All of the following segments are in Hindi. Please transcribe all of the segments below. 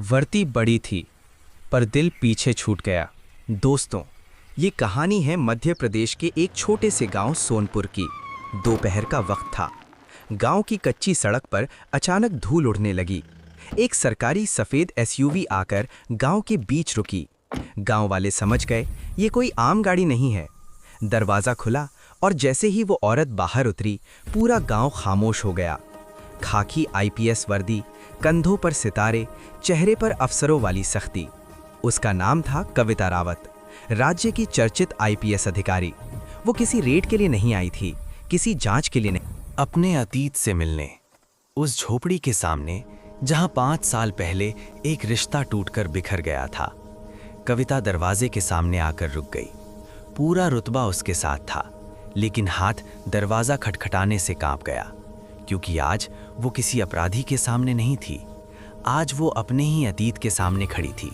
वर्दी बड़ी थी पर दिल पीछे छूट गया। दोस्तों, ये कहानी है मध्य प्रदेश के एक छोटे से गांव सोनपुर की। दोपहर का वक्त था। गांव की कच्ची सड़क पर अचानक धूल उड़ने लगी। एक सरकारी सफेद एसयूवी आकर गांव के बीच रुकी। गांव वाले समझ गए ये कोई आम गाड़ी नहीं है। दरवाजा खुला और जैसे ही वो औरत बाहर उतरी, पूरा गांव खामोश हो गया। खाकी आईपीएस वर्दी, कंधों पर सितारे, चेहरे पर अफसरों वाली सख्ती। उसका नाम था कविता रावत, राज्य की चर्चित आईपीएस अधिकारी। वो किसी रेड के लिए नहीं आई थी, किसी जांच के लिए नहीं, अपने अतीत से मिलने। उस झोपड़ी के सामने जहां 5 साल पहले एक रिश्ता टूटकर बिखर गया था। कविता दरवाजे के सामने आकर रुक गई। पूरा रुतबा उसके साथ था, लेकिन हाथ दरवाजा खटखटाने से कांप गया, क्योंकि आज वो किसी अपराधी के सामने नहीं थी। आज वो अपने ही अतीत के सामने खड़ी थी।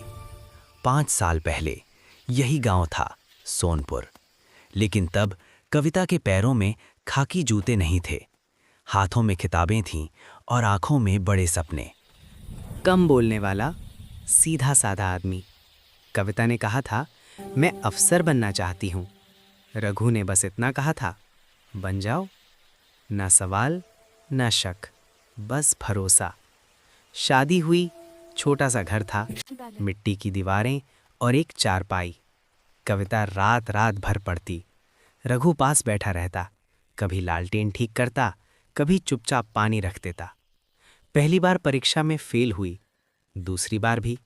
5 साल पहले यही गांव था, सोनपुर। लेकिन तब कविता के पैरों में खाकी जूते नहीं थे, हाथों में किताबें थीं और आंखों में बड़े सपने। कम बोलने वाला, सीधा साधा आदमी। कविता ने कहा था, मैं अफसर बनना चाहती हूँ। रघु ने बस इतना कहा था, बन जाओ। ना सवाल ना शक, बस भरोसा। शादी हुई, छोटा सा घर था, मिट्टी की दीवारें और एक चारपाई। कविता रात रात भर पढ़ती। रघु पास बैठा रहता, कभी लालटेन ठीक करता, कभी चुपचाप पानी रख देता। पहली बार परीक्षा में फेल हुई, दूसरी बार भी।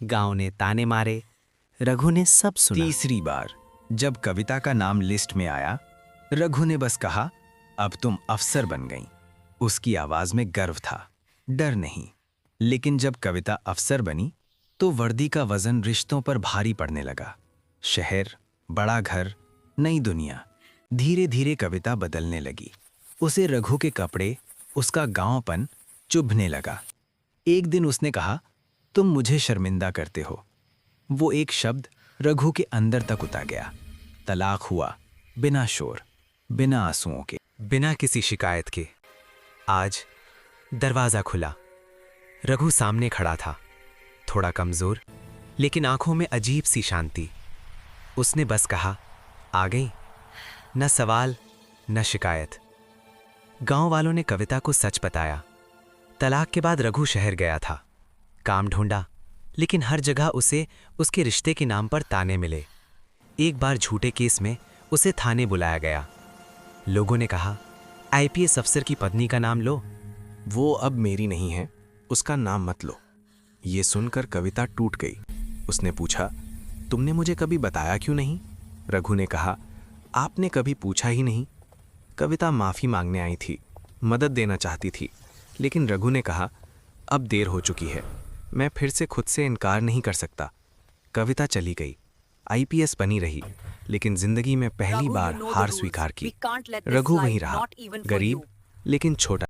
गांव ने ताने मारे, रघु ने सब सुना। तीसरी बार जब कविता का नाम लिस्ट में आया, रघु ने बस कहा, अब तुम अफसर बन गई। उसकी आवाज में गर्व था, डर नहीं। लेकिन जब कविता अफसर बनी तो वर्दी का वजन रिश्तों पर भारी पड़ने लगा। शहर, बड़ा घर, नई दुनिया। धीरे धीरे कविता बदलने लगी। उसे रघु के कपड़े, उसका गांवपन चुभने लगा। एक दिन उसने कहा, तुम मुझे शर्मिंदा करते हो। वो एक शब्द रघु के अंदर तक उतर गया। तलाक हुआ, बिना शोर, बिना आंसुओं के, बिना किसी शिकायत के। आज दरवाजा खुला। रघु सामने खड़ा था, थोड़ा कमजोर, लेकिन आंखों में अजीब सी शांति। उसने बस कहा, आ गई। न सवाल न शिकायत। गांव वालों ने कविता को सच बताया। तलाक के बाद रघु शहर गया था, काम ढूंढा, लेकिन हर जगह उसे उसके रिश्ते के नाम पर ताने मिले। एक बार झूठे केस में उसे थाने बुलाया गया। लोगों ने कहा, आईपीएस अफसर की पत्नी का नाम लो। वो अब मेरी नहीं है, उसका नाम मत लो। ये सुनकर कविता टूट गई। उसने पूछा, तुमने मुझे कभी बताया क्यों नहीं? रघु ने कहा, आपने कभी पूछा ही नहीं। कविता माफ़ी मांगने आई थी, मदद देना चाहती थी, लेकिन रघु ने कहा, अब देर हो चुकी है, मैं फिर से खुद से इनकार नहीं कर सकता। कविता चली गई। आईपीएस बनी रही, लेकिन जिंदगी में पहली बार हार स्वीकार की। रघु वहीं रहा, गरीब लेकिन छोटा।